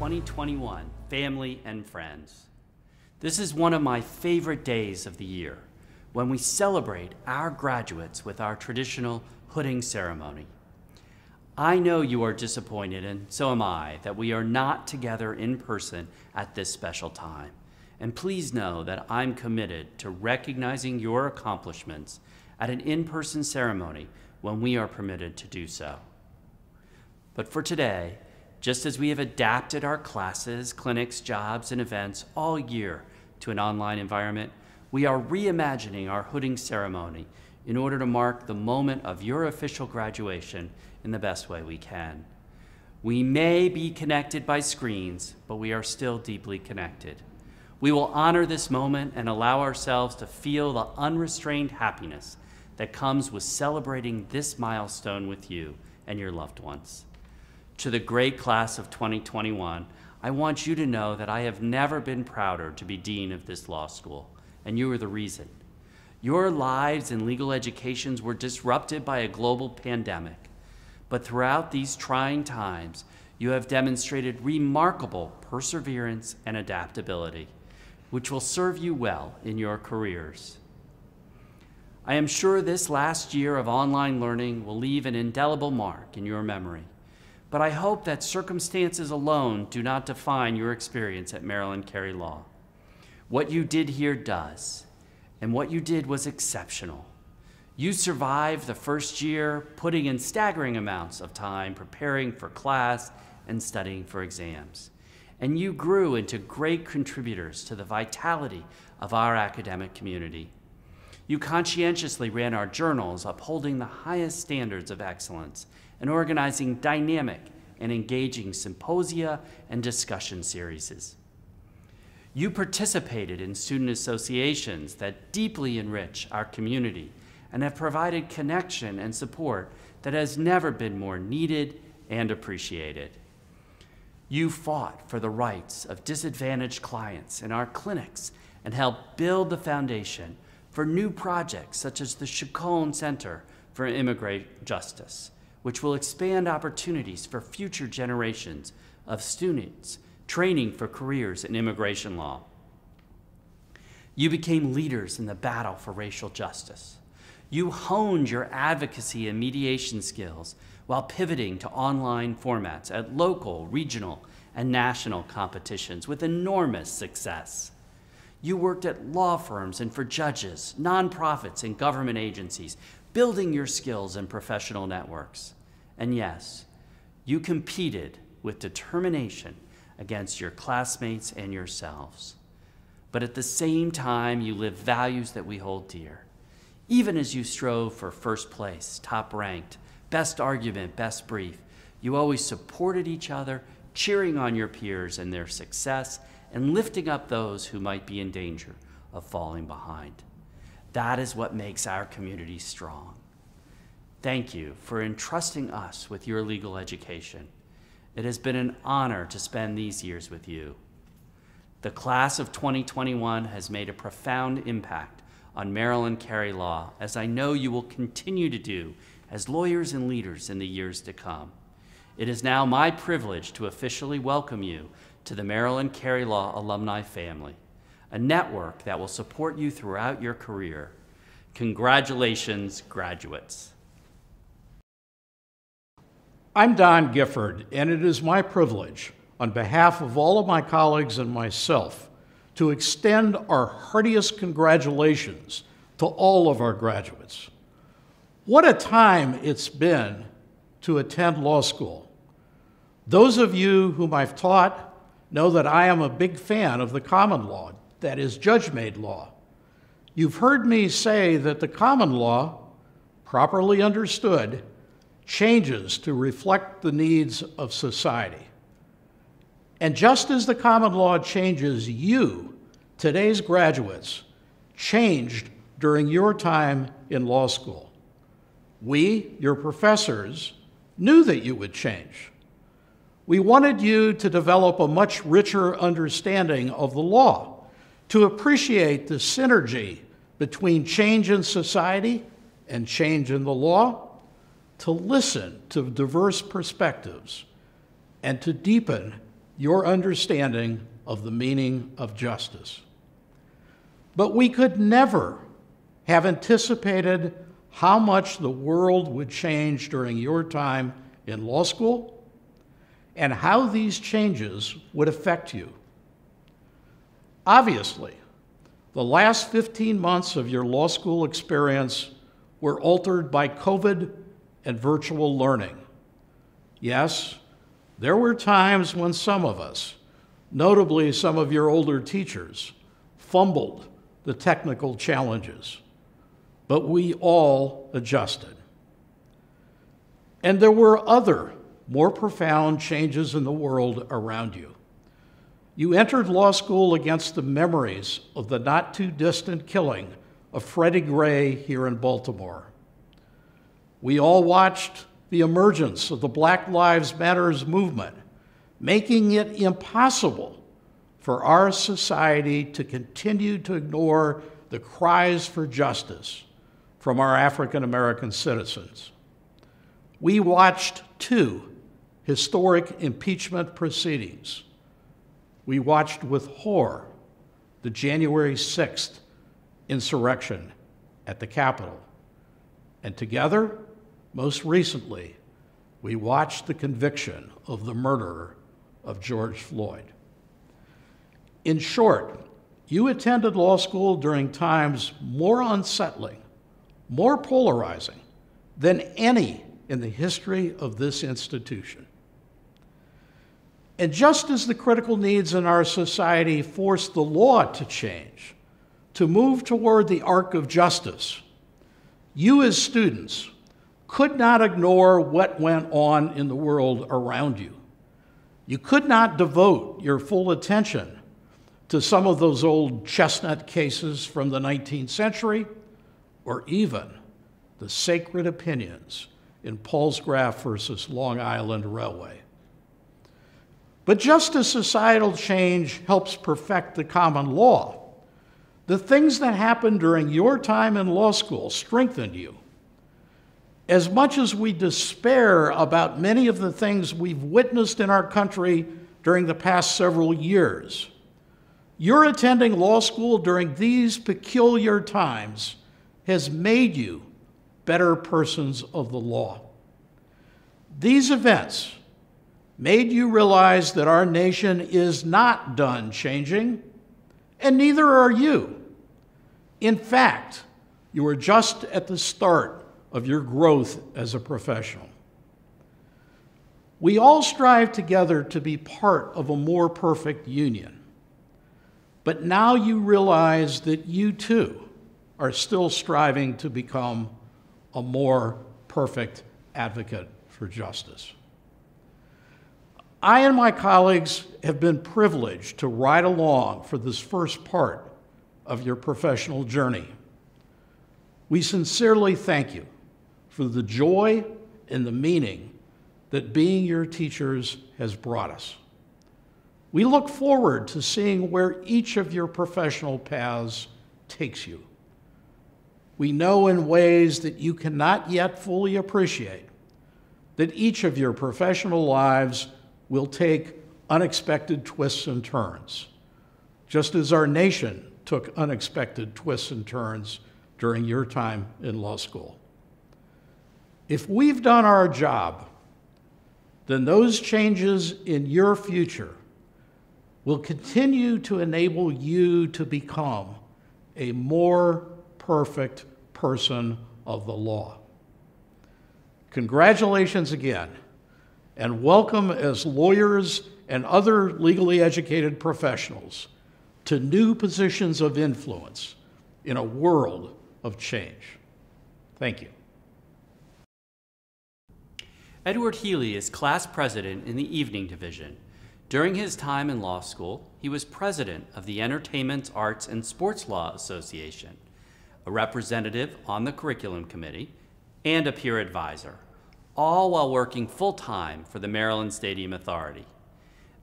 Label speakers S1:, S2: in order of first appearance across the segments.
S1: 2021, family and friends. This is one of my favorite days of the year, when we celebrate our graduates with our traditional hooding ceremony. I know you are disappointed, and so am I, that we are not together in person at this special time. And please know that I'm committed to recognizing your accomplishments at an in-person ceremony when we are permitted to do so. But for today, just as we have adapted our classes, clinics, jobs, and events all year to an online environment, we are reimagining our hooding ceremony in order to mark the moment of your official graduation in the best way we can. We may be connected by screens, but we are still deeply connected. We will honor this moment and allow ourselves to feel the unrestrained happiness that comes with celebrating this milestone with you and your loved ones. To the great class of 2021, I want you to know that I have never been prouder to be dean of this law school, and you are the reason. Your lives and legal educations were disrupted by a global pandemic, but throughout these trying times, you have demonstrated remarkable perseverance and adaptability, which will serve you well in your careers. I am sure this last year of online learning will leave an indelible mark in your memory, but I hope that circumstances alone do not define your experience at Maryland Carey Law. What you did here does, and what you did was exceptional. You survived the first year, putting in staggering amounts of time preparing for class and studying for exams. And you grew into great contributors to the vitality of our academic community. You conscientiously ran our journals, upholding the highest standards of excellence and organizing dynamic and engaging symposia and discussion series. You participated in student associations that deeply enrich our community and have provided connection and support that has never been more needed and appreciated. You fought for the rights of disadvantaged clients in our clinics and helped build the foundation for new projects such as the Chacon Center for Immigrant Justice, which will expand opportunities for future generations of students training for careers in immigration law. You became leaders in the battle for racial justice. You honed your advocacy and mediation skills while pivoting to online formats at local, regional, and national competitions with enormous success. You worked at law firms and for judges, nonprofits, and government agencies, building your skills and professional networks. And yes, you competed with determination against your classmates and yourselves. But at the same time, you lived values that we hold dear. Even as you strove for first place, top ranked, best argument, best brief, you always supported each other, cheering on your peers and their success, and lifting up those who might be in danger of falling behind. That is what makes our community strong. Thank you for entrusting us with your legal education. It has been an honor to spend these years with you. The class of 2021 has made a profound impact on Maryland Carey Law, as I know you will continue to do as lawyers and leaders in the years to come. It is now my privilege to officially welcome you to the Maryland Carey Law alumni family, a network that will support you throughout your career. Congratulations, graduates.
S2: I'm Don Gifford, and it is my privilege, on behalf of all of my colleagues and myself, to extend our heartiest congratulations to all of our graduates. What a time it's been to attend law school. Those of you whom I've taught know that I am a big fan of the common law, that is, judge-made law. You've heard me say that the common law, properly understood, changes to reflect the needs of society. And just as the common law changes you, today's graduates, changed during your time in law school. We, your professors, knew that you would change. We wanted you to develop a much richer understanding of the law, to appreciate the synergy between change in society and change in the law, to listen to diverse perspectives, and to deepen your understanding of the meaning of justice. But we could never have anticipated how much the world would change during your time in law school and how these changes would affect you. Obviously, the last 15 months of your law school experience were altered by COVID and virtual learning. Yes, there were times when some of us, notably some of your older teachers, fumbled the technical challenges. but we all adjusted. And there were other, more profound changes in the world around you. You entered law school against the memories of the not-too-distant killing of Freddie Gray here in Baltimore. We all watched the emergence of the Black Lives Matter movement, making it impossible for our society to continue to ignore the cries for justice from our African American citizens. We watched two historic impeachment proceedings. We watched with horror the January 6th insurrection at the Capitol. And together, most recently, we watched the conviction of the murderer of George Floyd. In short, you attended law school during times more unsettling, more polarizing than any in the history of this institution. And just as the critical needs in our society forced the law to change, to move toward the arc of justice, you as students could not ignore what went on in the world around you. You could not devote your full attention to some of those old chestnut cases from the 19th century, or even the sacred opinions in Palsgraf versus Long Island Railway. But just as societal change helps perfect the common law, the things that happened during your time in law school strengthened you. As much as we despair about many of the things we've witnessed in our country during the past several years, your attending law school during these peculiar times has made you better persons of the law. These events made you realize that our nation is not done changing, and neither are you. In fact, you are just at the start of your growth as a professional. We all strive together to be part of a more perfect union. But now you realize that you too are still striving to become a more perfect advocate for justice. I and my colleagues have been privileged to ride along for this first part of your professional journey. We sincerely thank you for the joy and the meaning that being your teachers has brought us. We look forward to seeing where each of your professional paths takes you. We know in ways that you cannot yet fully appreciate that each of your professional lives will take unexpected twists and turns, just as our nation took unexpected twists and turns during your time in law school. If we've done our job, then those changes in your future will continue to enable you to become a more perfect person of the law. Congratulations again, and welcome as lawyers and other legally educated professionals to new positions of influence in a world of change. Thank you.
S1: Edward Healy is class president in the evening division. During his time in law school, he was president of the Entertainment, Arts, and Sports Law Association, a representative on the curriculum committee, and a peer advisor, all while working full-time for the Maryland Stadium Authority.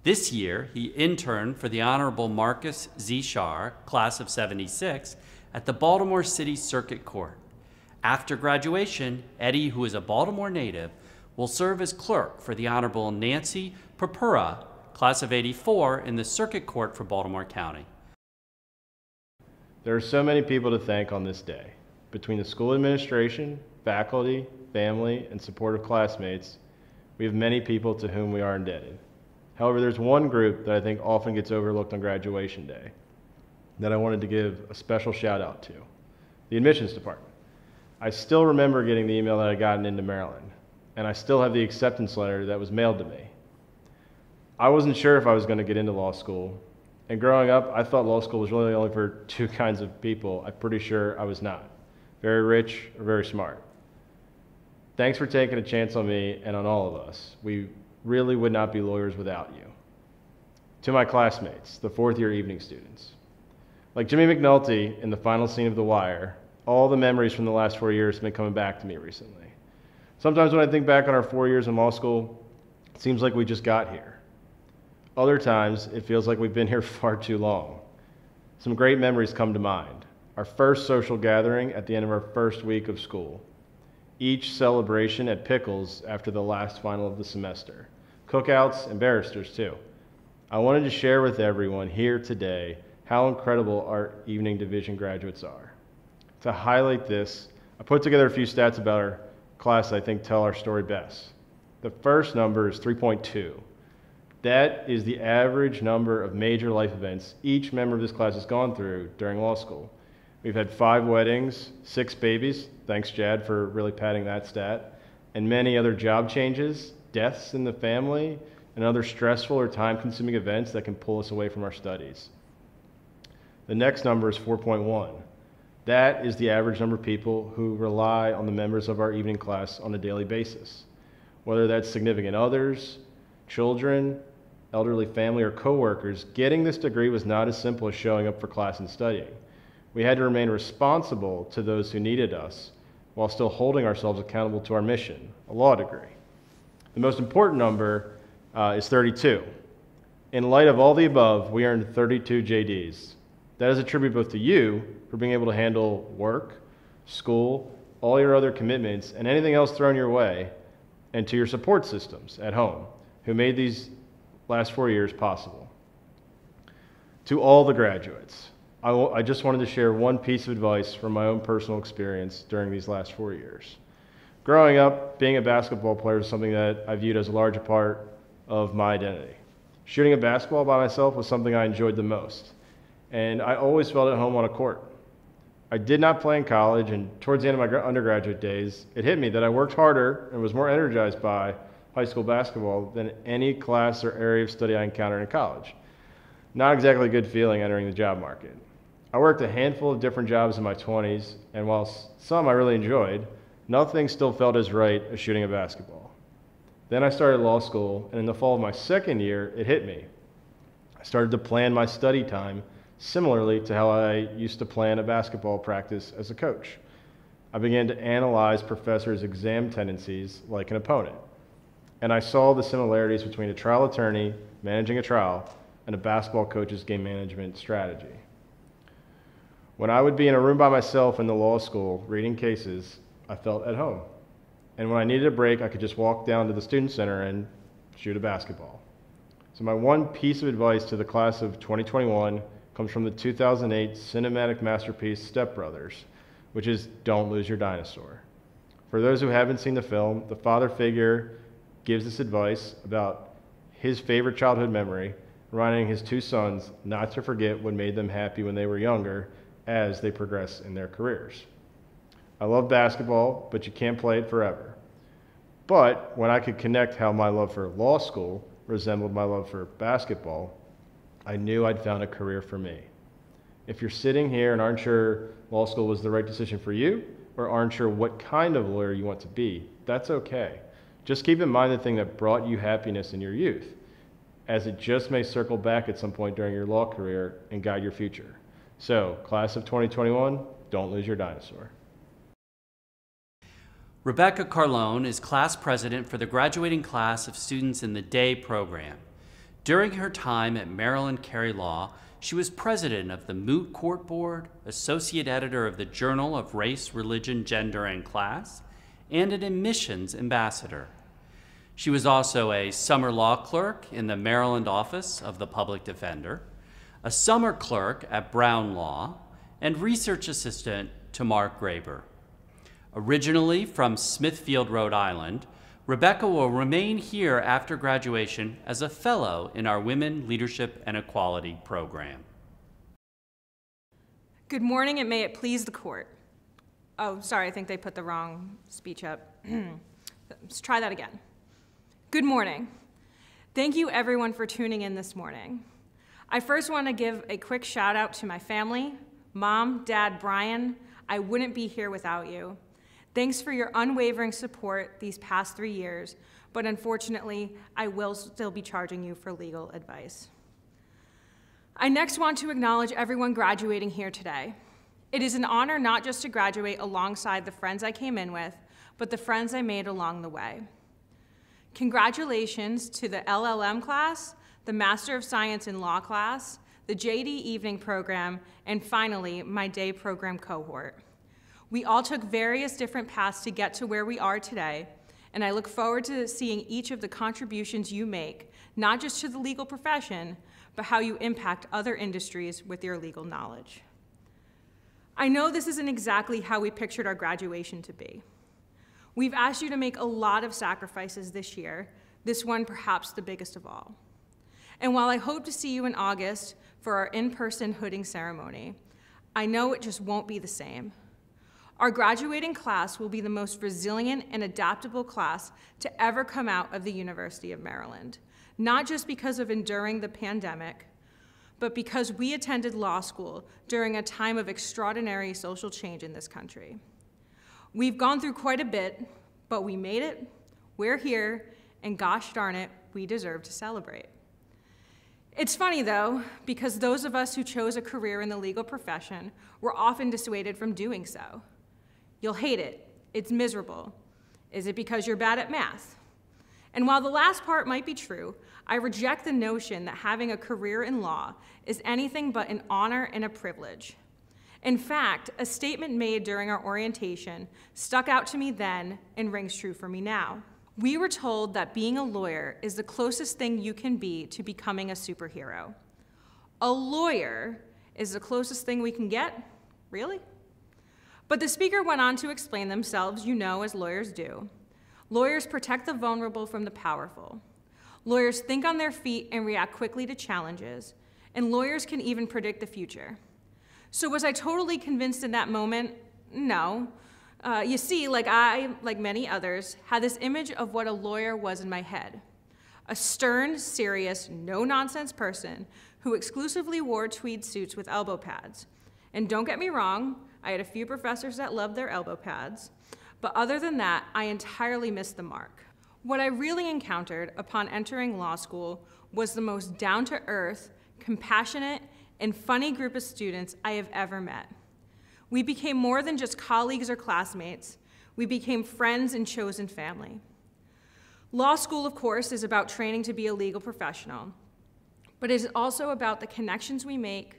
S1: This year, he interned for the Honorable Marcus Z. Shar, class of '76, at the Baltimore City Circuit Court. After graduation, Eddie, who is a Baltimore native, will serve as clerk for the Honorable Nancy Purpura, class of '84, in the Circuit Court for Baltimore County.
S3: There are so many people to thank on this day. Between the school administration, faculty, family, and supportive classmates, we have many people to whom we are indebted. However, there's one group that I think often gets overlooked on graduation day that I wanted to give a special shout out to, the admissions department. I still remember getting the email that I gotten into Maryland, and I still have the acceptance letter that was mailed to me. I wasn't sure if I was going to get into law school, and growing up, I thought law school was really only for two kinds of people. I'm pretty sure I was not. very rich, or very smart. Thanks for taking a chance on me and on all of us. We really would not be lawyers without you. To my classmates, the fourth-year evening students. Like Jimmy McNulty in the final scene of The Wire, all the memories from the last 4 years have been coming back to me recently. Sometimes when I think back on our 4 years in law school, it seems like we just got here. Other times, it feels like we've been here far too long. Some great memories come to mind. Our first social gathering at the end of our first week of school. Each celebration at Pickles after the last final of the semester. Cookouts and barristers too. I wanted to share with everyone here today how incredible our evening division graduates are. To highlight this, I put together a few stats about our class I think tell our story best. The first number is 3.2. That is the average number of major life events each member of this class has gone through during law school. We've had 5 weddings, 6 babies, thanks Jad for really padding that stat, and many other job changes, deaths in the family, and other stressful or time-consuming events that can pull us away from our studies. The next number is 4.1. That is the average number of people who rely on the members of our evening class on a daily basis, whether that's significant others, children, elderly family, or coworkers. Getting this degree was not as simple as showing up for class and studying. We had to remain responsible to those who needed us while still holding ourselves accountable to our mission, a law degree. The most important number is 32. In light of all the above, we earned 32 JDs. That is a tribute both to you for being able to handle work, school, all your other commitments, and anything else thrown your way, and to your support systems at home who made these last 4 years possible. To all the graduates, I just wanted to share one piece of advice from my own personal experience during these last 4 years. Growing up, being a basketball player is something that I viewed as a large part of my identity. Shooting a basketball by myself was something I enjoyed the most, and I always felt at home on a court. I did not play in college, and towards the end of my undergraduate days, it hit me that I worked harder and was more energized by high school basketball than any class or area of study I encountered in college. Not exactly a good feeling entering the job market. I worked a handful of different jobs in my 20s, and while some I really enjoyed, nothing still felt as right as shooting a basketball. Then I started law school, and in the fall of my second year, it hit me. I started to plan my study time similarly to how I used to plan a basketball practice as a coach. I began to analyze professors' exam tendencies like an opponent, and I saw the similarities between a trial attorney managing a trial and a basketball coach's game management strategy. When I would be in a room by myself in the law school reading cases, I felt at home. And when I needed a break, I could just walk down to the student center and shoot a basketball. So my one piece of advice to the class of 2021 comes from the 2008 cinematic masterpiece Step Brothers, which is don't lose your dinosaur. For those who haven't seen the film, the father figure gives this advice about his favorite childhood memory, reminding his 2 sons not to forget what made them happy when they were younger as they progress in their careers. I love basketball, but you can't play it forever. But when I could connect how my love for law school resembled my love for basketball, I knew I'd found a career for me. If you're sitting here and aren't sure law school was the right decision for you, or aren't sure what kind of lawyer you want to be, that's okay. Just keep in mind the thing that brought you happiness in your youth, as it just may circle back at some point during your law career and guide your future. So, class of 2021, don't lose your dinosaur.
S1: Rebecca Carlone is class president for the graduating class of students in the Day program. During her time at Maryland Carey Law, she was president of the Moot Court Board, associate editor of the Journal of Race, Religion, Gender, and Class, and an admissions ambassador. She was also a summer law clerk in the Maryland office of the Public Defender, a summer clerk at Brown Law, and research assistant to Mark Graber. Originally from Smithfield, Rhode Island, Rebecca will remain here after graduation as a fellow in our Women, Leadership, and Equality program.
S4: Good morning, and may it please the court. Oh, sorry, I think they put the wrong speech up. Let's try that again. Good morning. Thank you everyone for tuning in this morning. I first want to give a quick shout out to my family, Mom, Dad, Brian. I wouldn't be here without you. Thanks for your unwavering support these past 3 years, but unfortunately, I will still be charging you for legal advice. I next want to acknowledge everyone graduating here today. It is an honor not just to graduate alongside the friends I came in with, but the friends I made along the way. Congratulations to the LLM class, the Master of Science in Law class, the JD Evening Program, and finally, my day program cohort. We all took various different paths to get to where we are today, and I look forward to seeing each of the contributions you make, not just to the legal profession, but how you impact other industries with your legal knowledge. I know this isn't exactly how we pictured our graduation to be. We've asked you to make a lot of sacrifices this year, this one perhaps the biggest of all. And while I hope to see you in August for our in-person hooding ceremony, I know it just won't be the same. Our graduating class will be the most resilient and adaptable class to ever come out of the University of Maryland, not just because of enduring the pandemic, but because we attended law school during a time of extraordinary social change in this country. We've gone through quite a bit, but we made it, we're here, and gosh darn it, we deserve to celebrate. It's funny though, because those of us who chose a career in the legal profession were often dissuaded from doing so. You'll hate it, it's miserable. Is it because you're bad at math? And while the last part might be true, I reject the notion that having a career in law is anything but an honor and a privilege. In fact, a statement made during our orientation stuck out to me then and rings true for me now. We were told that being a lawyer is the closest thing you can be to becoming a superhero. A lawyer is the closest thing we can get? Really? But the speaker went on to explain themselves, you know, as lawyers do. Lawyers protect the vulnerable from the powerful. Lawyers think on their feet and react quickly to challenges, and lawyers can even predict the future. So was I totally convinced in that moment? No. You see, like many others, had this image of what a lawyer was in my head. A stern, serious, no-nonsense person who exclusively wore tweed suits with elbow pads. And don't get me wrong, I had a few professors that loved their elbow pads, but other than that, I entirely missed the mark. What I really encountered upon entering law school was the most down-to-earth, compassionate, and funny group of students I have ever met. We became more than just colleagues or classmates. We became friends and chosen family. Law school, of course, is about training to be a legal professional, but it is also about the connections we make,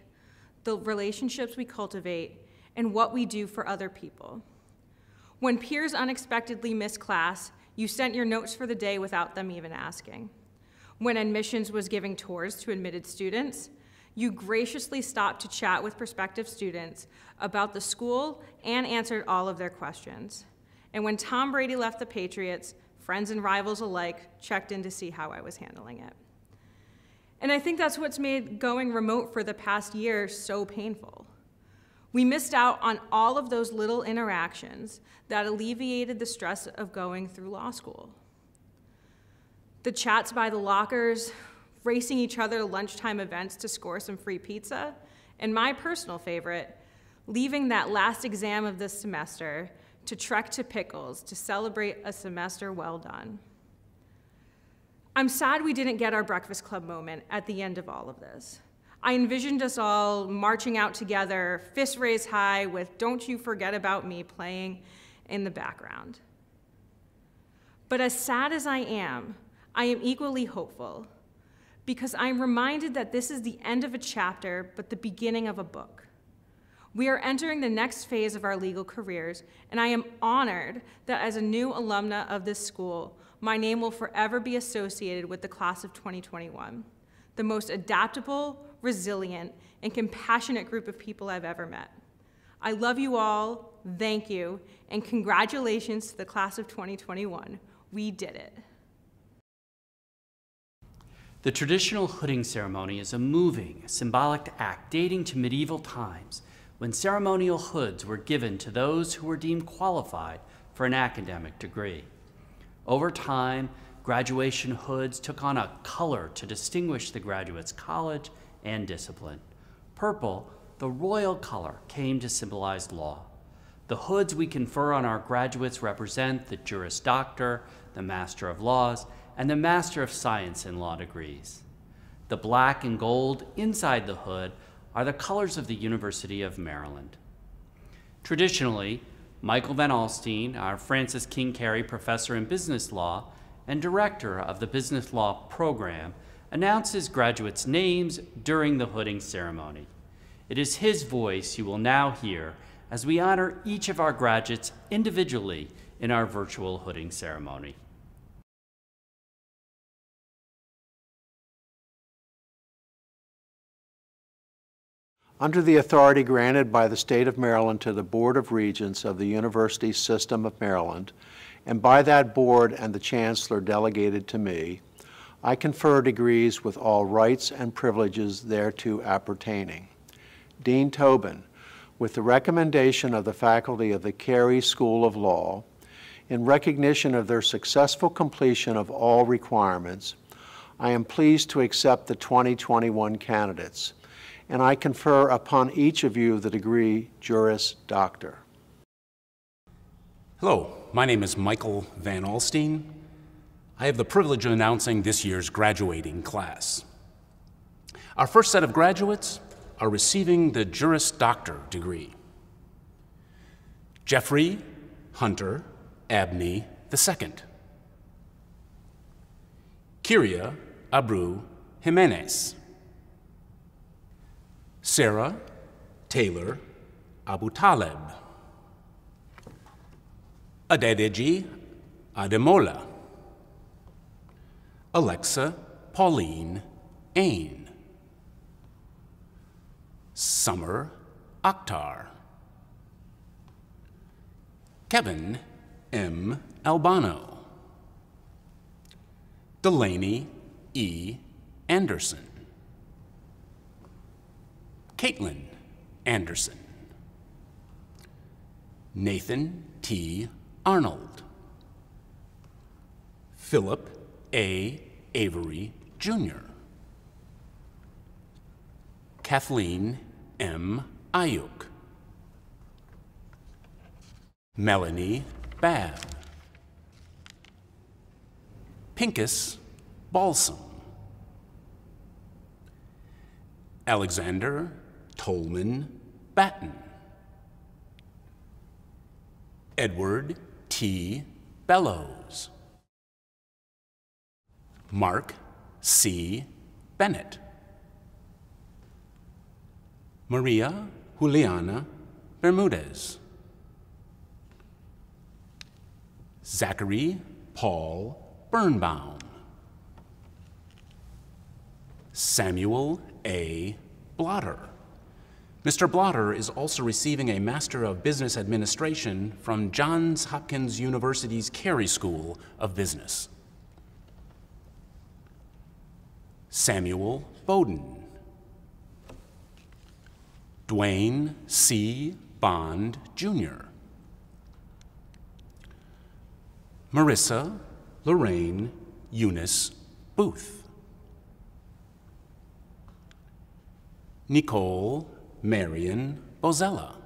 S4: the relationships we cultivate, and what we do for other people. When peers unexpectedly missed class, you sent your notes for the day without them even asking. When admissions was giving tours to admitted students, you graciously stopped to chat with prospective students about the school and answered all of their questions. And when Tom Brady left the Patriots, friends and rivals alike checked in to see how I was handling it. And I think that's what's made going remote for the past year so painful. We missed out on all of those little interactions that alleviated the stress of going through law school. The chats by the lockers, racing each other to lunchtime events to score some free pizza, and my personal favorite, leaving that last exam of this semester to trek to Pickles to celebrate a semester well done. I'm sad we didn't get our breakfast club moment at the end of all of this. I envisioned us all marching out together, fists raised high with "Don't You Forget About Me" playing in the background. But as sad as I am equally hopeful, because I'm reminded that this is the end of a chapter, but the beginning of a book. We are entering the next phase of our legal careers, and I am honored that as a new alumna of this school, my name will forever be associated with the class of 2021, the most adaptable, resilient, and compassionate group of people I've ever met. I love you all, thank you, and congratulations to the class of 2021. We did it.
S1: The traditional hooding ceremony is a moving, symbolic act dating to medieval times when ceremonial hoods were given to those who were deemed qualified for an academic degree. Over time, graduation hoods took on a color to distinguish the graduate's college and discipline. Purple, the royal color, came to symbolize law. The hoods we confer on our graduates represent the Juris Doctor, the Master of Laws, and the Master of Science in Law degrees. The black and gold inside the hood are the colors of the University of Maryland. Traditionally, Michael Van Alstyne, our Francis King Carey Professor in Business Law and Director of the Business Law Program, announces graduates' names during the hooding ceremony. It is his voice you will now hear as we honor each of our graduates individually in our virtual hooding ceremony.
S5: Under the authority granted by the State of Maryland to the Board of Regents of the University System of Maryland, and by that board and the Chancellor delegated to me, I confer degrees with all rights and privileges thereto appertaining. Dean Tobin, with the recommendation of the faculty of the Carey School of Law, in recognition of their successful completion of all requirements, I am pleased to accept the 2021 candidates, and I confer upon each of you the degree Juris Doctor.
S6: Hello, my name is Michael Van Alstyne. I have the privilege of announcing this year's graduating class. Our first set of graduates are receiving the Juris Doctor degree. Jeffrey Hunter Abney II. Kyria Abreu Jimenez. Sarah Taylor Abu Taleb. Adedeji Ademola. Alexa Pauline Ain. Summer Akhtar. Kevin M. Albano. Delaney E. Anderson. Caitlin Anderson. Nathan T. Arnold. Philip A. Avery, Jr. Kathleen M. Ayuk. Melanie Babb. Pincus Balsam. Alexander Tolman Batten. Edward T. Bellows. Mark C. Bennett. Maria Juliana Bermudez. Zachary Paul Birnbaum. Samuel A. Blotter. Mr. Blotter is also receiving a Master of Business Administration from Johns Hopkins University's Carey School of Business. Samuel Bowden. Dwayne C. Bond, Jr. Marissa Lorraine Eunice Booth. Nicole Marion Bozella.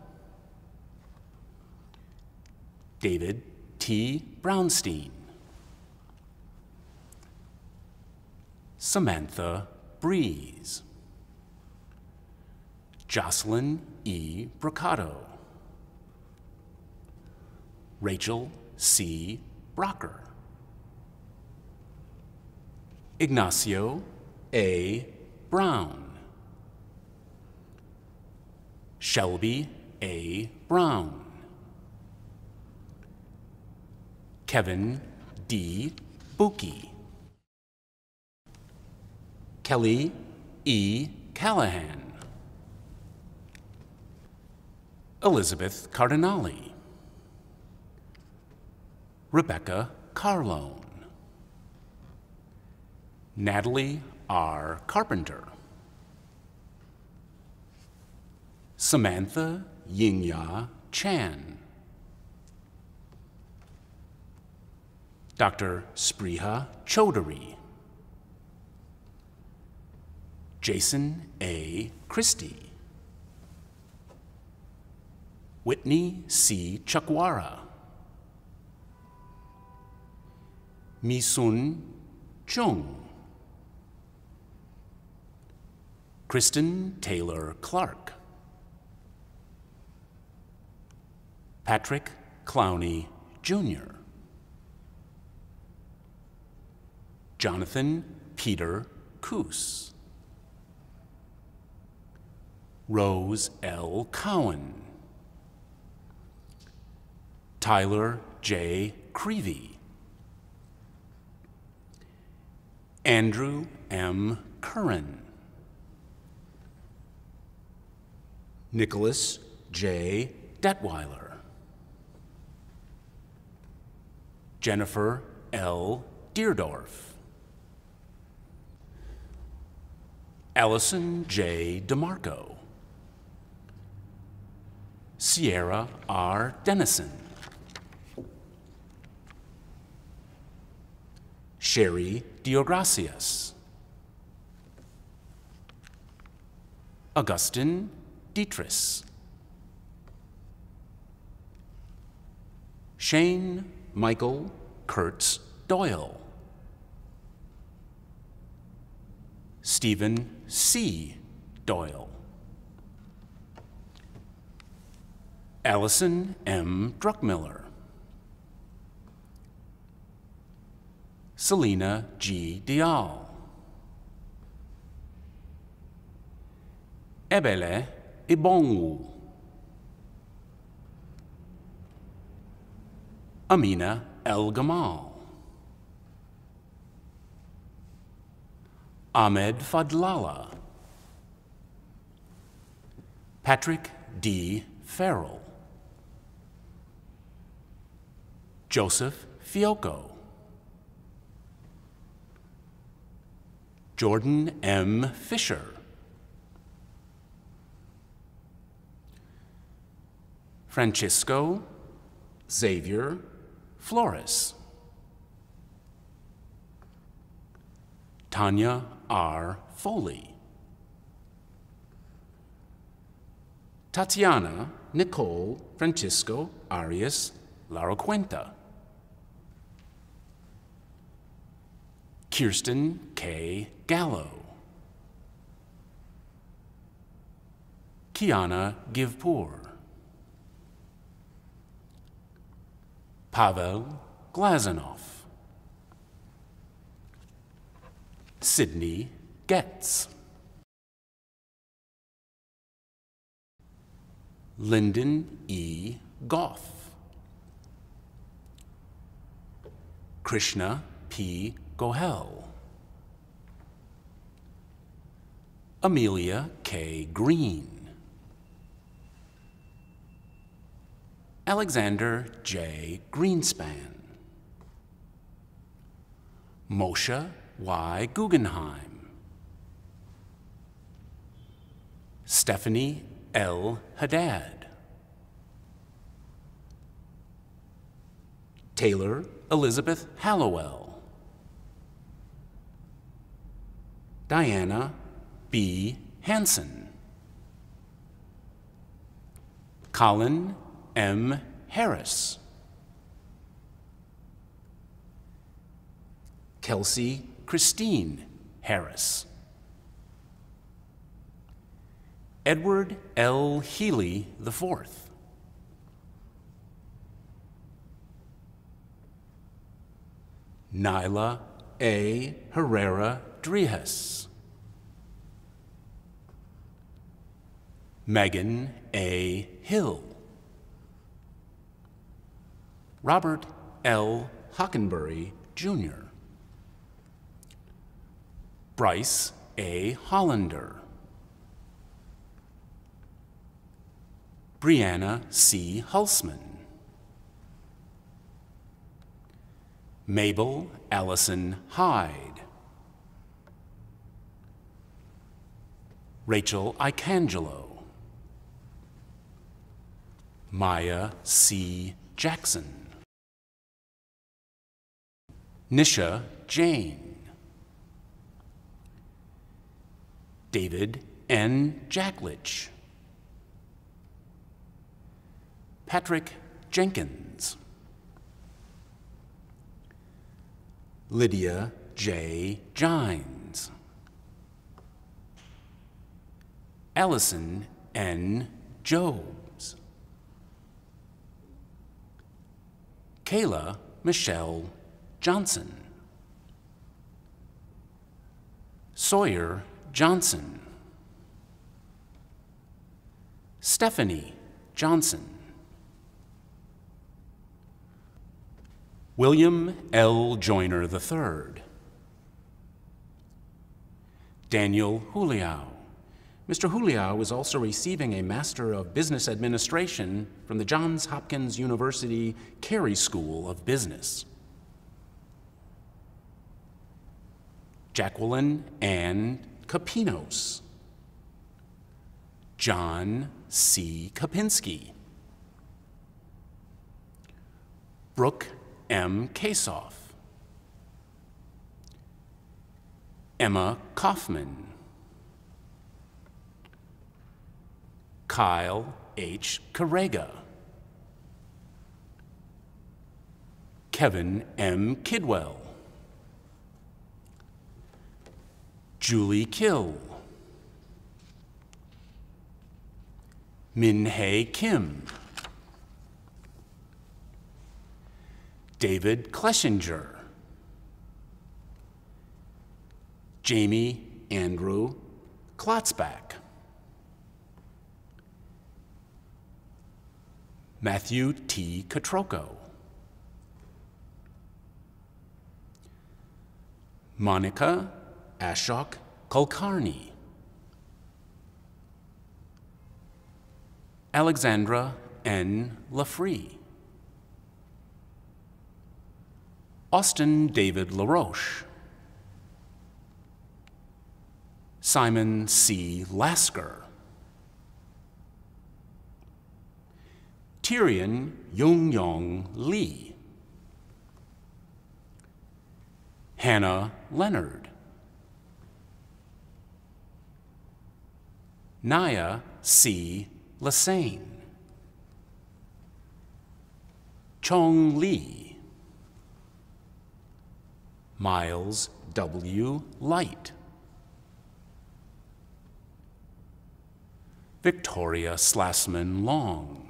S6: David T. Brownstein. Samantha Breeze. Jocelyn E. Brocado. Rachel C. Brocker. Ignacio A. Brown. Shelby A. Brown. Kevin D. Buki. Kelly E. Callahan. Elizabeth Cardinali. Rebecca Carlone. Natalie R. Carpenter. Samantha Yingya Chan. Dr. Spriha Chaudhary. Jason A. Christie. Whitney C. Chakwara, Mi-sun Chung, Kristen Taylor Clark, Patrick Clowney Jr., Jonathan Peter Coos, Rose L. Cowan, Tyler J. Creevy, Andrew M. Curran, Nicholas J. Detweiler, Jennifer L. Deerdorf, Allison J. DeMarco, Sierra R. Dennison, Sherry Diogracias, Augustin Dietrich, Shane Michael Kurtz Doyle, Stephen C. Doyle, Allison M. Druckmiller, Selena G. Dial, Ebele Ibongu, Amina El Gamal, Ahmed Fadlala, Patrick D. Farrell, Joseph Fiocco, Jordan M. Fisher, Francisco Xavier Flores, Tanya R. Foley, Tatiana Nicole Francisco Arias Laracuenta, Kirsten K. Gallo, Kiana Givpour, Pavel Glazunov, Sydney Getz, Lyndon E. Goff, Krishna P. Gohel, Amelia K. Green, Alexander J. Greenspan, Moshe Y. Guggenheim, Stephanie L. Haddad, Taylor Elizabeth Hallowell, Diana B. Hansen, Colin M. Harris, Kelsey Christine Harris, Edward L. Healy IV, Nyla A. Herrera Driehaus, Megan A. Hill, Robert L. Hockenberry, Jr., Bryce A. Hollander, Brianna C. Hulsman, Mabel Allison Hyde, Rachel Icangelo, Maya C. Jackson, Nisha Jane, David N. Jacklich, Patrick Jenkins. Lydia J. Gines. Allison N. Jobs. Kayla Michelle Johnson. Sawyer Johnson. Stephanie Johnson. William L. Joyner III. Daniel Juliao. Mr. Juliao is also receiving a Master of Business Administration from the Johns Hopkins University Carey School of Business. Jacqueline Ann Kapinos. John C. Kapinski. Brooke M. Kasoff. Emma Kaufman. Kyle H. Carrega. Kevin M. Kidwell. Julie Kill. Min Hae Kim. David Kleshinger. Jamie Andrew Klotzbach. Matthew T. Catroco. Monica Ashok Kulkarni. Alexandra N. LaFree. Austin David LaRoche. Simon C. Lasker. Tyrion Young Lee. Hannah Leonard. Naya C. Lassane. Chong Lee. Miles W. Light. Victoria Slassman Long.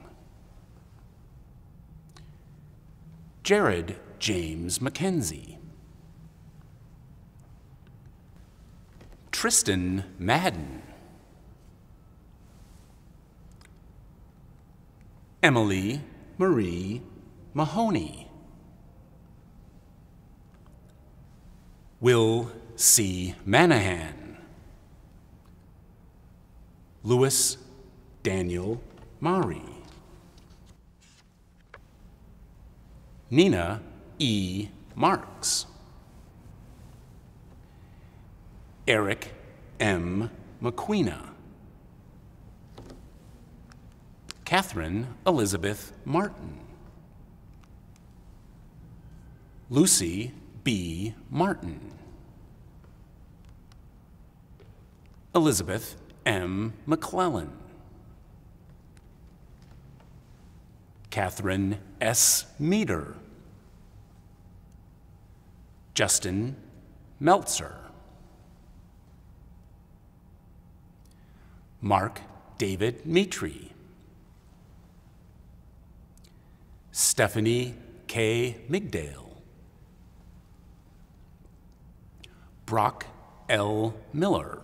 S6: Jared James McKenzie. Tristan Madden. Emily Marie Mahoney. Will C. Manahan. Louis Daniel Mari. Nina E. Marks. Eric M. McQueena. Catherine Elizabeth Martin. Lucy B. Martin. Elizabeth M. McClellan. Catherine S. Meader. Justin Meltzer. Mark David Mitri. Stephanie K. Migdale. Brock L. Miller.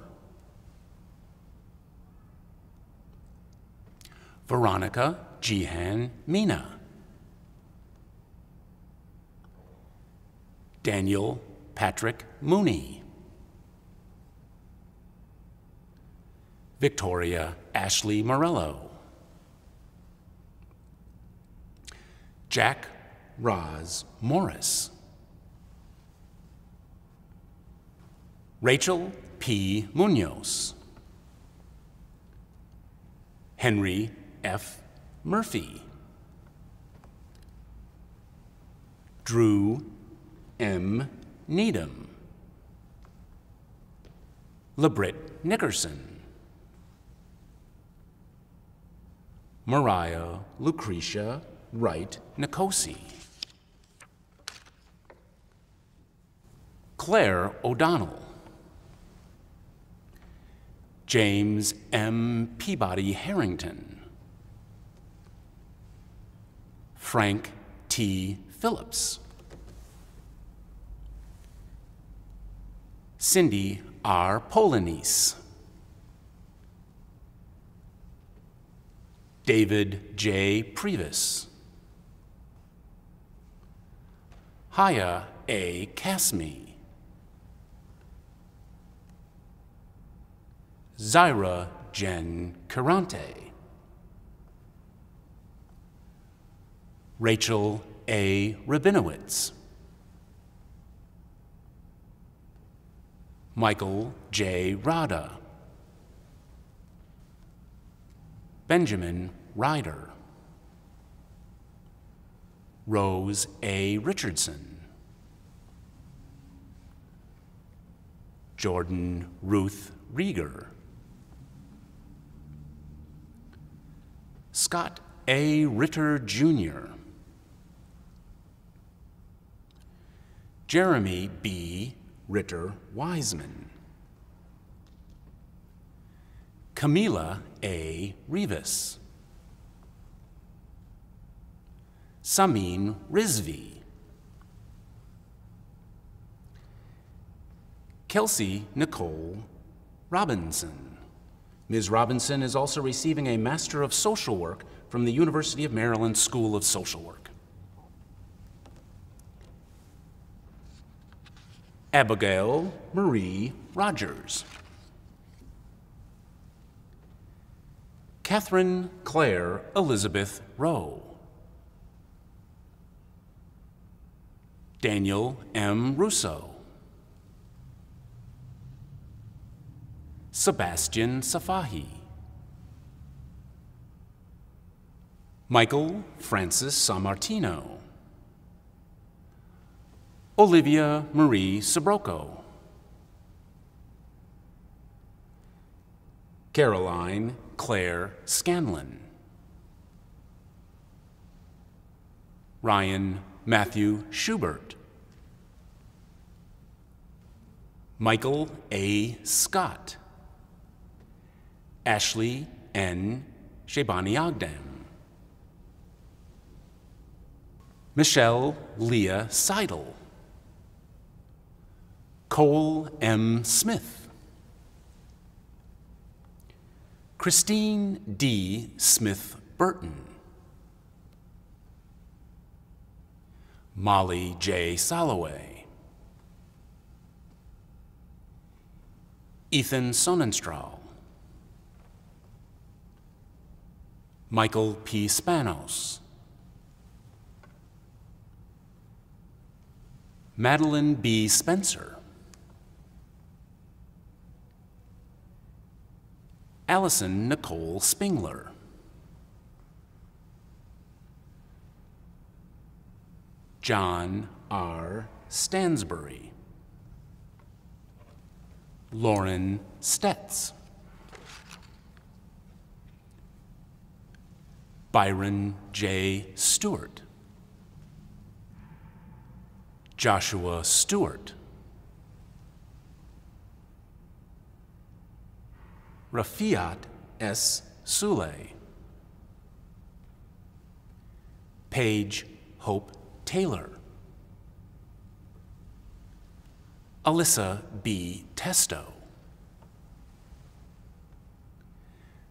S6: Veronica Jihan Mina. Daniel Patrick Mooney. Victoria Ashley Morello. Jack Roz Morris. Rachel P. Munoz. Henry F. Murphy. Drew M. Needham. LeBrit Nickerson. Mariah Lucretia Wright Nicosi. Claire O'Donnell. James M. Peabody Harrington. Frank T. Phillips. Cindy R. Polanese. David J. Previs. Haya A. Casme. Zyra Jen Carante. Rachel A. Rabinowitz. Michael J. Rada. Benjamin Ryder. Rose A. Richardson. Jordan Ruth Rieger. Scott A. Ritter, Jr. Jeremy B. Ritter Wiseman. Camila A. Rivas. Samin Rizvi. Kelsey Nicole Robinson. Ms. Robinson is also receiving a Master of Social Work from the University of Maryland School of Social Work. Abigail Marie Rogers. Catherine Claire Elizabeth Rowe. Daniel M. Russo. Sebastian Safahi. Michael Francis Sammartino. Olivia Marie Sabrocco. Caroline Claire Scanlon. Ryan Matthew Schubert. Michael A. Scott. Ashley N. Shebani Ogden. Michelle Leah Seidel. Cole M. Smith. Christine D. Smith Burton. Molly J. Soloway. Ethan Sonnenstrahl. Michael P. Spanos. Madeline B. Spencer. Allison Nicole Spingler. John R. Stansbury. Lauren Stetz. Byron J. Stewart. Joshua Stewart. Rafiat S. Sule. Paige Hope Taylor. Alyssa B. Testo.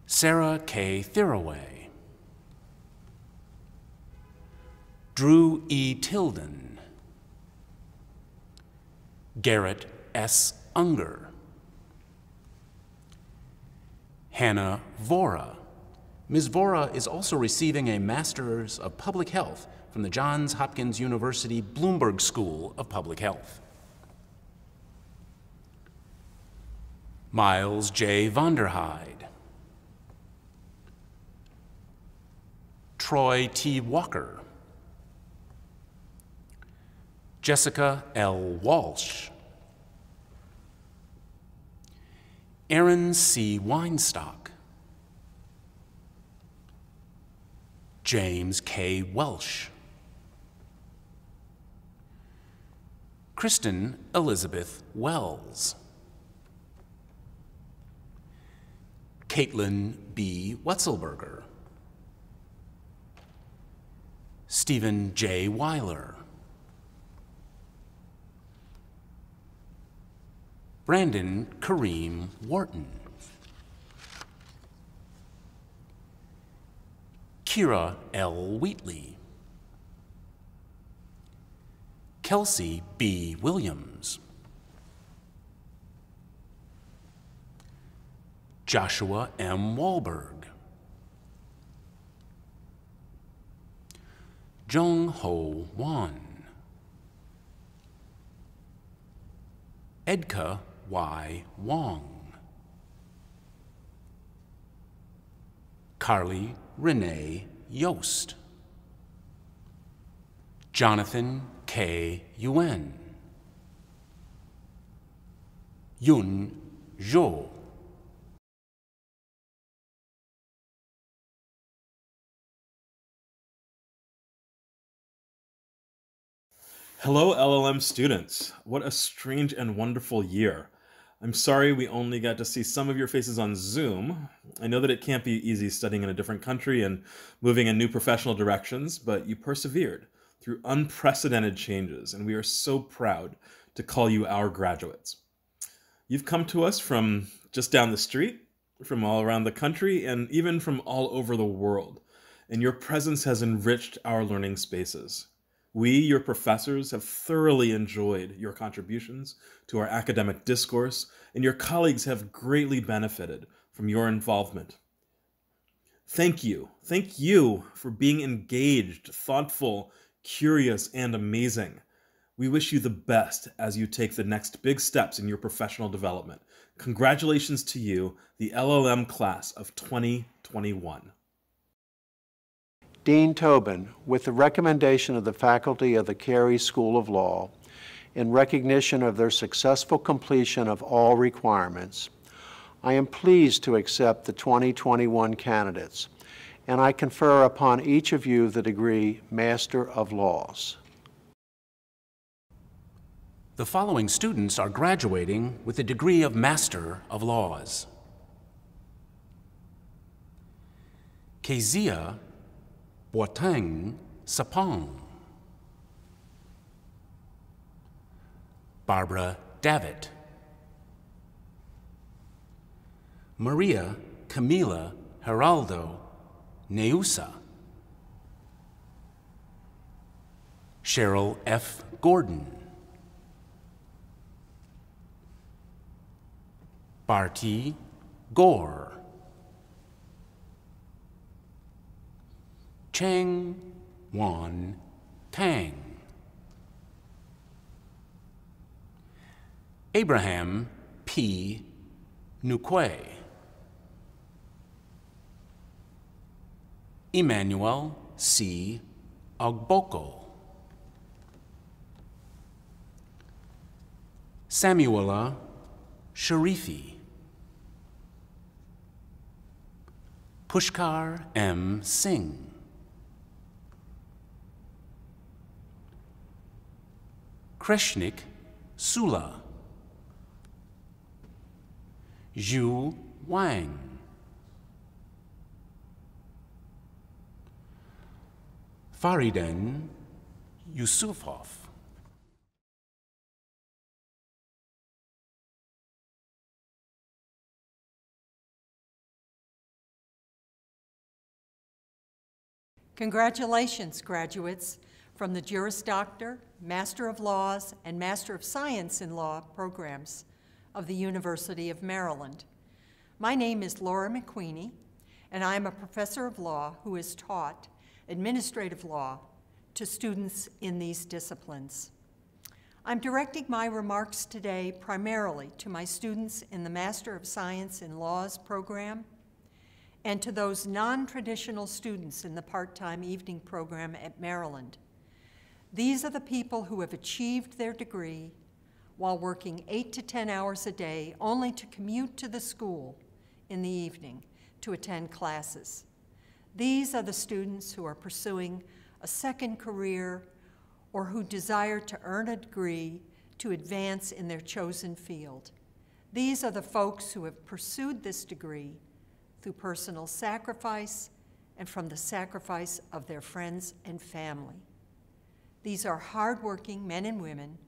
S6: Sarah K. Thiraway. Drew E. Tilden. Garrett S. Unger. Hannah Vora. Ms. Vora is also receiving a Master's of Public Health from the Johns Hopkins University Bloomberg School of Public Health. Miles J. Vonderhyde. Troy T. Walker. Jessica L. Walsh. Aaron C. Weinstock. James K. Welsh. Kristen Elizabeth Wells. Caitlin B. Wetzelberger. Stephen J. Weiler. Brandon Kareem Wharton. Kira L. Wheatley. Kelsey B. Williams. Joshua M. Wahlberg. Jung Ho Wan. Edka Y. Wong. Carly Renee Yost. Jonathan K. Yuen. Yun Zhou.
S7: Hello, LLM students. What a strange and wonderful year. I'm sorry we only got to see some of your faces on Zoom. I know that it can't be easy studying in a different country and moving in new professional directions, but you persevered through unprecedented changes, and we are so proud to call you our graduates. You've come to us from just down the street, from all around the country, and even from all over the world, and your presence has enriched our learning spaces. We, your professors, have thoroughly enjoyed your contributions to our academic discourse, and your colleagues have greatly benefited from your involvement. Thank you for being engaged, thoughtful, curious, and amazing. We wish you the best as you take the next big steps in your professional development. Congratulations to you, the LLM class of 2021.
S5: Dean Tobin, with the recommendation of the faculty of the Carey School of Law, in recognition of their successful completion of all requirements, I am pleased to accept the 2021 candidates, and I confer upon each of you the degree Master of Laws.
S6: The following students are graduating with the degree of Master of Laws. Kezia Boateng Sapong. Barbara Davitt. Maria Camila Geraldo Neusa. Cheryl F. Gordon. Barty Gore. Cheng Wan Tang. Abraham P. Nukwe. Emmanuel C. Ogboko. Samuela Sharifi. Pushkar M. Singh. Kreshnik Sula. Zhu Wang. Fariden Yusufov.
S8: Congratulations, graduates from the Juris Doctor, Master of Laws, and Master of Science in Law programs of the University of Maryland. My name is Laura McQueenie, and I am a professor of law who has taught administrative law to students in these disciplines. I'm directing my remarks today primarily to my students in the Master of Science in Laws program and to those non-traditional students in the part-time evening program at Maryland. These are the people who have achieved their degree while working 8 to 10 hours a day only to commute to the school in the evening to attend classes. These are the students who are pursuing a second career or who desire to earn a degree to advance in their chosen field. These are the folks who have pursued this degree through personal sacrifice and from the sacrifice of their friends and family. These are hardworking men and women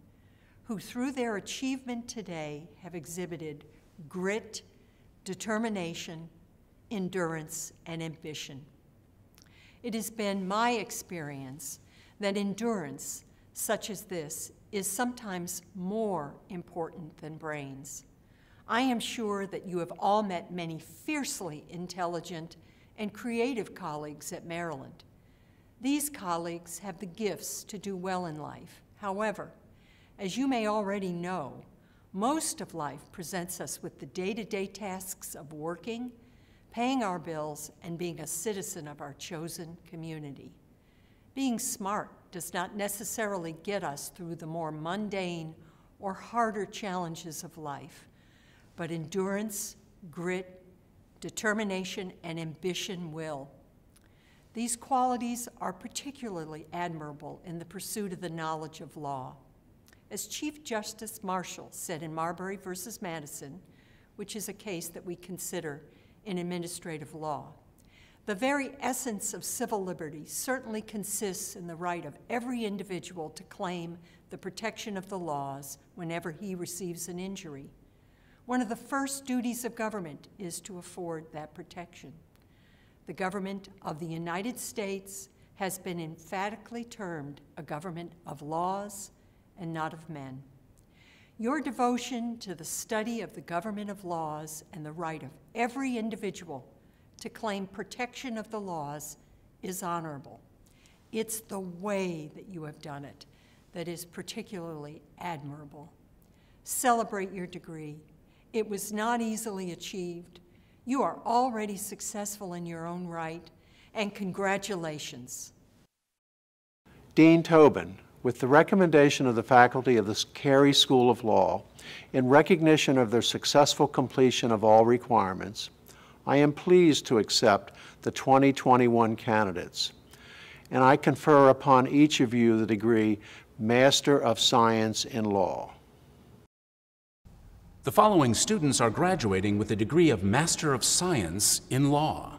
S8: who, through their achievement today, have exhibited grit, determination, endurance, and ambition. It has been my experience that endurance, such as this, is sometimes more important than brains. I am sure that you have all met many fiercely intelligent and creative colleagues at Maryland. These colleagues have the gifts to do well in life. However, as you may already know, most of life presents us with the day-to-day tasks of working, paying our bills, and being a citizen of our chosen community. Being smart does not necessarily get us through the more mundane or harder challenges of life, but endurance, grit, determination, and ambition will. These qualities are particularly admirable in the pursuit of the knowledge of law. As Chief Justice Marshall said in Marbury v. Madison, which is a case that we consider in administrative law, the very essence of civil liberty certainly consists in the right of every individual to claim the protection of the laws whenever he receives an injury. One of the first duties of government is to afford that protection. The government of the United States has been emphatically termed a government of laws and not of men. Your devotion to the study of the government of laws and the right of every individual to claim protection of the laws is honorable. It's the way that you have done it that is particularly admirable. Celebrate your degree. It was not easily achieved. You are already successful in your own right, and congratulations.
S5: Dean Tobin, with the recommendation of the faculty of the Carey School of Law, in recognition of their successful completion of all requirements, I am pleased to accept the 2021 candidates, and I confer upon each of you the degree Master of Science in Law.
S6: The following students are graduating with the degree of Master of Science in Law: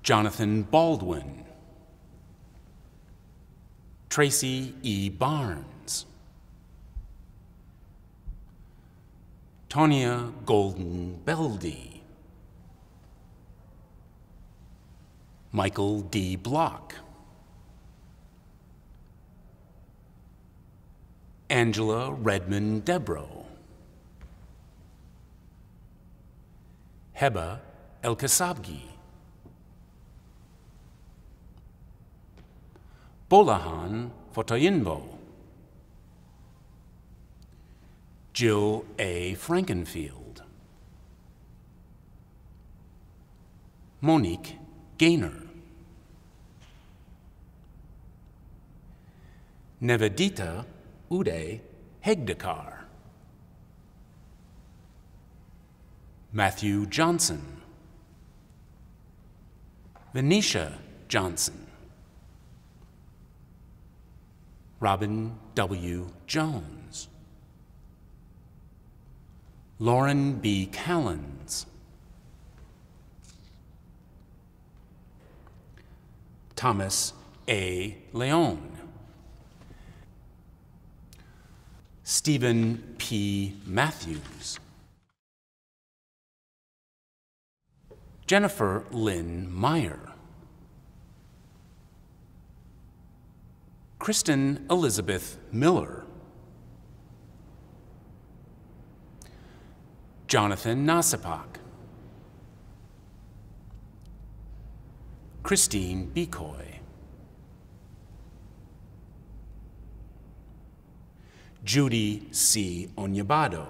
S6: Jonathan Baldwin, Tracy E. Barnes, Tonya Golden Beldy, Michael D. Block, Angela Redmond Debro, Heba El-Kasabgi, Bolahan Fotoyinbo, Jill A. Frankenfield, Monique Gaynor, Nevedita Uday Hegdekar, Matthew Johnson, Venetia Johnson, Robin W. Jones, Lauren B. Callens, Thomas A. Leon, Stephen P. Matthews, Jennifer Lynn Meyer, Kristen Elizabeth Miller, Jonathan Nasipak, Christine Becoy, Judy C. Onyebado,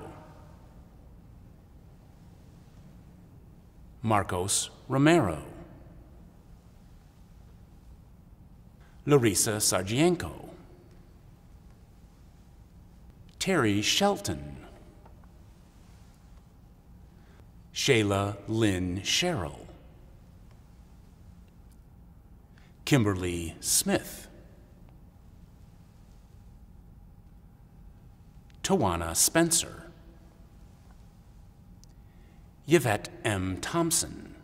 S6: Marcos Romero, Larissa Sargienko, Terry Shelton, Shayla Lynn Sherrill, Kimberly Smith, Tawana Spencer, Yvette M. Thompson,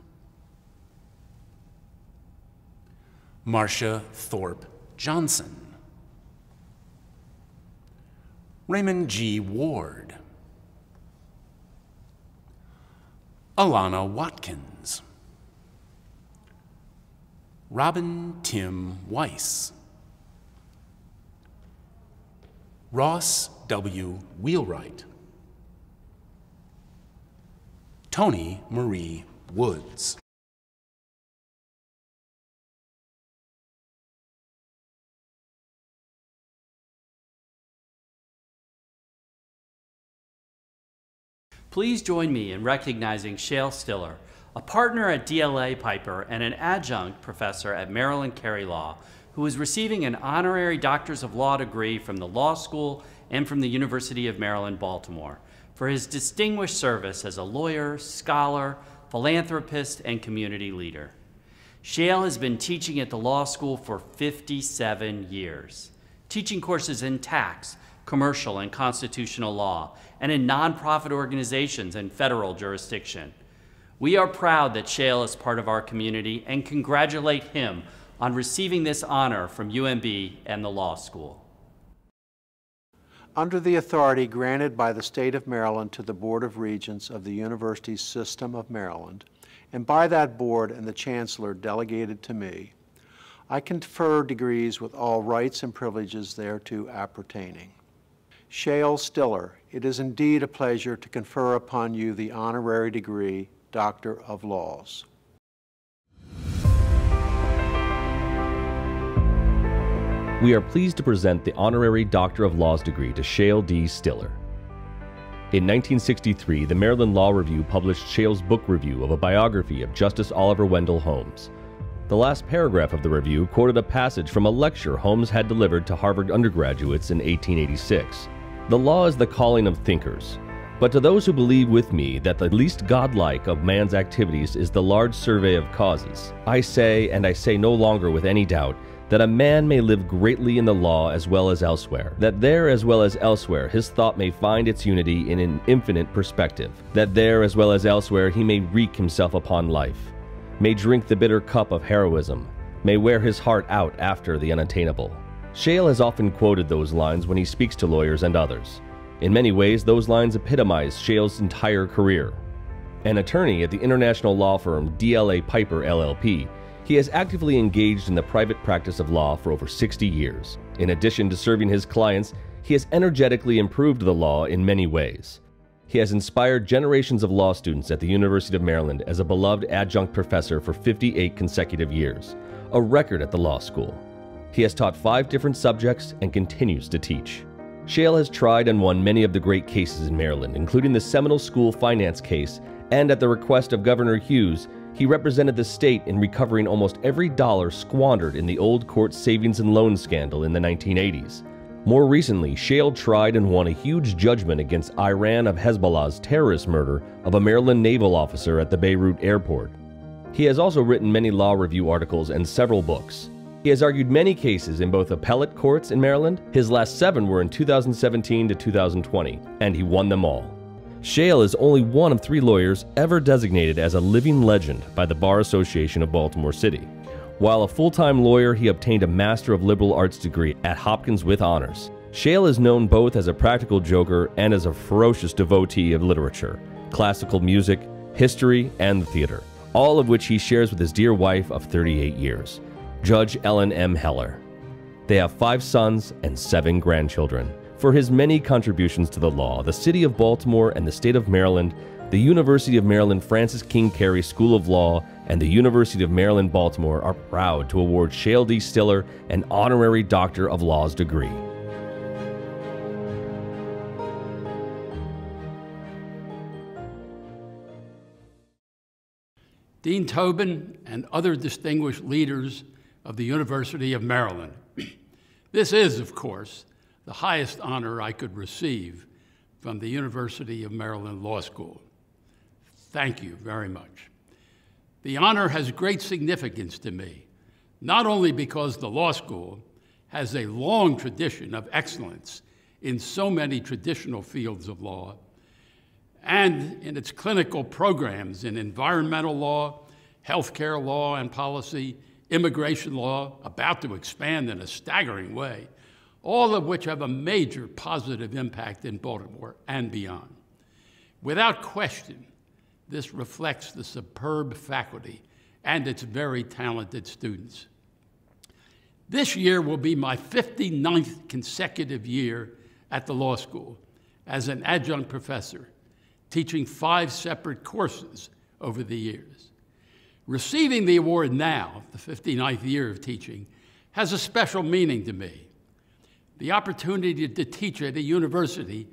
S6: Marcia Thorpe Johnson, Raymond G. Ward, Alana Watkins, Robin Tim Weiss, Ross W. Wheelwright, Tony Marie Woods.
S1: Please join me in recognizing Shale Stiller, a partner at DLA Piper and an adjunct professor at Maryland Carey Law, who is receiving an honorary Doctors of Law degree from the Law School and from the University of Maryland, Baltimore, for his distinguished service as a lawyer, scholar, philanthropist, and community leader. Shale has been teaching at the law school for 57 years, teaching courses in tax, commercial and constitutional law, and in nonprofit organizations and federal jurisdiction. We are proud that Shale is part of our community and congratulate him on receiving this honor from UMB and the law school.
S5: Under the authority granted by the State of Maryland to the Board of Regents of the University System of Maryland, and by that board and the Chancellor delegated to me, I confer degrees with all rights and privileges thereto appertaining. Shale Stiller, it is indeed a pleasure to confer upon you the honorary degree, Doctor of Laws.
S9: We are pleased to present the honorary Doctor of Laws degree to Shale D. Stiller. In 1963, the Maryland Law Review published Shale's book review of a biography of Justice Oliver Wendell Holmes. The last paragraph of the review quoted a passage from a lecture Holmes had delivered to Harvard undergraduates in 1886. The law is the calling of thinkers, but to those who believe with me that the least godlike of man's activities is the large survey of causes, I say, and I say no longer with any doubt, that a man may live greatly in the law as well as elsewhere, that there as well as elsewhere his thought may find its unity in an infinite perspective, that there as well as elsewhere he may wreak himself upon life, may drink the bitter cup of heroism, may wear his heart out after the unattainable. Shale has often quoted those lines when he speaks to lawyers and others. In many ways, those lines epitomize Shale's entire career. An attorney at the international law firm DLA Piper LLP, he has actively engaged in the private practice of law for over 60 years. In addition to serving his clients, he has energetically improved the law in many ways. He has inspired generations of law students at the University of Maryland as a beloved adjunct professor for 58 consecutive years, a record at the law school. He has taught 5 different subjects and continues to teach. Shale has tried and won many of the great cases in Maryland, including the Seminole School finance case, and at the request of Governor Hughes, he represented the state in recovering almost every dollar squandered in the Old Court savings and loan scandal in the 1980s. More recently, Shale tried and won a huge judgment against Iran of Hezbollah's terrorist murder of a Maryland naval officer at the Beirut airport. He has also written many law review articles and several books. He has argued many cases in both appellate courts in Maryland. His last 7 were in 2017 to 2020, and he won them all. Shale is only one of 3 lawyers ever designated as a living legend by the Bar Association of Baltimore City. While a full-time lawyer, he obtained a Master of Liberal Arts degree at Hopkins with honors. Shale is known both as a practical joker and as a ferocious devotee of literature, classical music, history, and the theater, all of which he shares with his dear wife of 38 years, Judge Ellen M. Heller. They have 5 sons and 7 grandchildren. For his many contributions to the law, the City of Baltimore and the State of Maryland, the University of Maryland Francis King Carey School of Law, and the University of Maryland Baltimore are proud to award Shale D. Stiller an honorary Doctor of Laws degree.
S10: Dean Tobin and other distinguished leaders of the University of Maryland. This is, of course, the highest honor I could receive from the University of Maryland Law School. Thank you very much. The honor has great significance to me, not only because the law school has a long tradition of excellence in so many traditional fields of law, and in its clinical programs in environmental law, healthcare law and policy, immigration law, about to expand in a staggering way, all of which have a major positive impact in Baltimore and beyond. Without question, this reflects the superb faculty and its very talented students. This year will be my 59th consecutive year at the law school as an adjunct professor, teaching 5 separate courses over the years. Receiving the award now, the 59th year of teaching, has a special meaning to me. The opportunity to teach at a university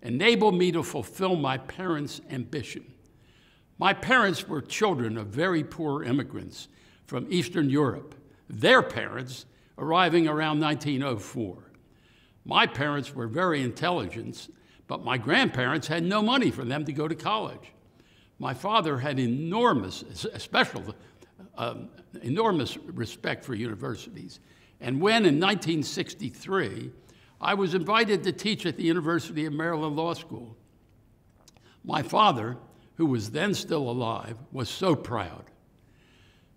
S10: enabled me to fulfill my parents' ambition. My parents were children of very poor immigrants from Eastern Europe, their parents arriving around 1904. My parents were very intelligent, but my grandparents had no money for them to go to college. My father had enormous respect for universities. And when, in 1963, I was invited to teach at the University of Maryland Law School, my father, who was then still alive, was so proud.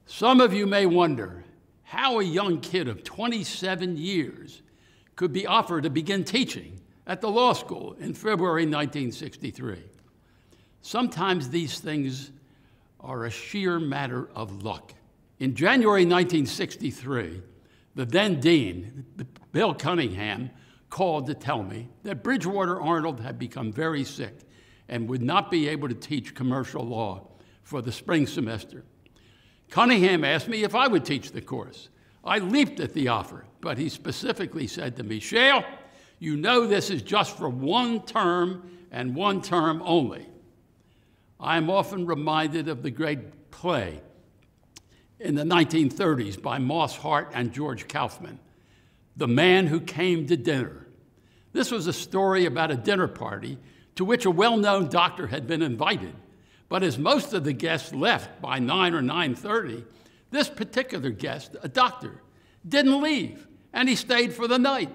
S10: Some of you may wonder how a young kid of 27 years could be offered to begin teaching at the law school in February 1963. Sometimes these things are a sheer matter of luck. In January 1963, the then dean, Bill Cunningham, called to tell me that Bridgewater Arnold had become very sick and would not be able to teach commercial law for the spring semester. Cunningham asked me if I would teach the course. I leaped at the offer, but he specifically said to me, "Shale, you know this is just for 1 term and 1 term only." I am often reminded of the great play in the 1930s by Moss Hart and George Kaufman, The Man Who Came to Dinner. This was a story about a dinner party to which a well-known doctor had been invited. But as most of the guests left by 9 or 9:30, this particular guest, a doctor, didn't leave, and he stayed for the night,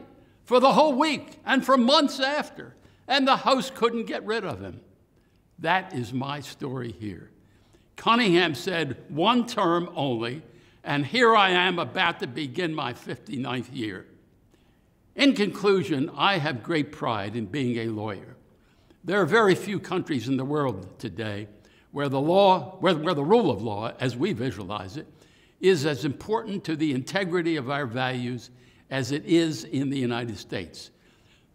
S10: for the whole week, and for months after, and the host couldn't get rid of him. That is my story here. Cunningham said 1 term only, and here I am about to begin my 59th year. In conclusion, I have great pride in being a lawyer. There are very few countries in the world today where the rule of law, as we visualize it, is as important to the integrity of our values as it is in the United States.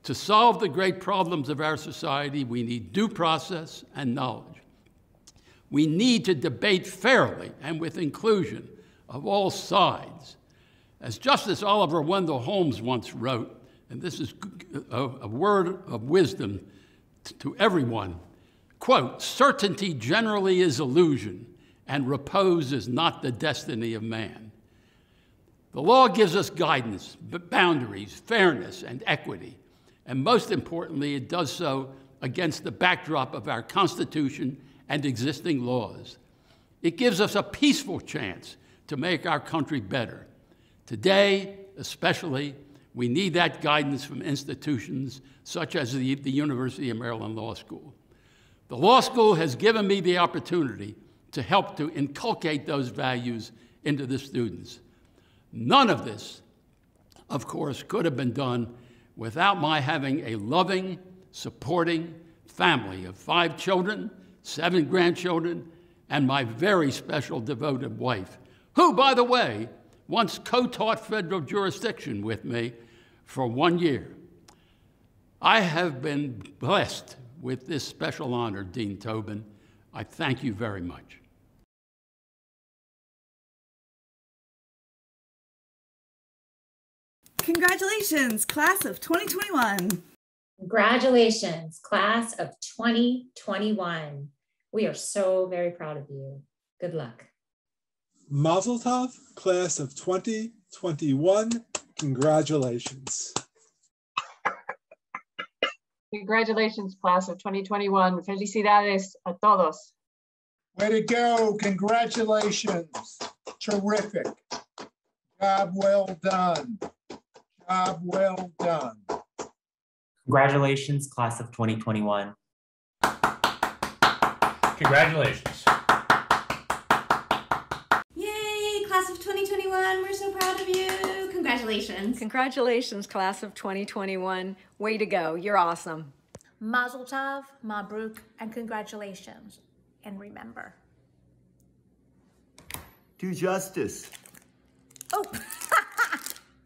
S10: To solve the great problems of our society, we need due process and knowledge. We need to debate fairly and with inclusion of all sides. As Justice Oliver Wendell Holmes once wrote, and this is a word of wisdom to everyone, quote, "Certainty generally is illusion, and repose is not the destiny of man." The law gives us guidance, boundaries, fairness, and equity. And most importantly, it does so against the backdrop of our Constitution and existing laws. It gives us a peaceful chance to make our country better. Today, especially, we need that guidance from institutions such as the University of Maryland Law School. The law school has given me the opportunity to help to inculcate those values into the students. None of this, of course, could have been done without my having a loving, supporting family of 5 children, 7 grandchildren, and my very special devoted wife, who, by the way, once co-taught federal jurisdiction with me for 1 year. I have been blessed with this special honor, Dean Tobin. I thank you very much.
S11: Congratulations, class of 2021.
S12: Congratulations, class of 2021. We are so very proud of you. Good luck.
S13: Mazel tov, class of 2021. Congratulations.
S14: Congratulations, class of 2021. Felicidades a todos. Way to go. Congratulations. Terrific. Job well done. Job well done.
S15: Congratulations, class of 2021.
S16: Congratulations.
S11: Yay, class of 2021. We're so proud of you. Congratulations.
S17: Congratulations, class of 2021. Way to go. You're awesome.
S18: Mazel tov, mabruk, and congratulations. And remember.
S19: Do justice.
S18: Oh,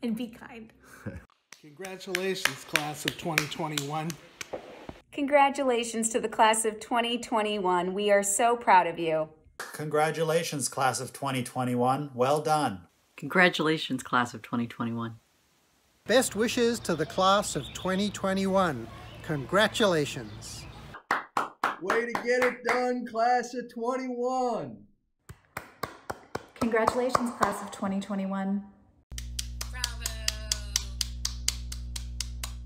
S18: and be kind.
S14: Congratulations, class of 2021.
S20: Congratulations to the class of 2021. We are so proud of you.
S21: Congratulations, class of 2021. Well done.
S22: Congratulations, class of 2021.
S23: Best wishes to the class of 2021. Congratulations.
S19: Way to get it done, class of 21.
S24: Congratulations, class of 2021.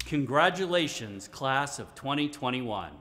S1: Congratulations, class of 2021.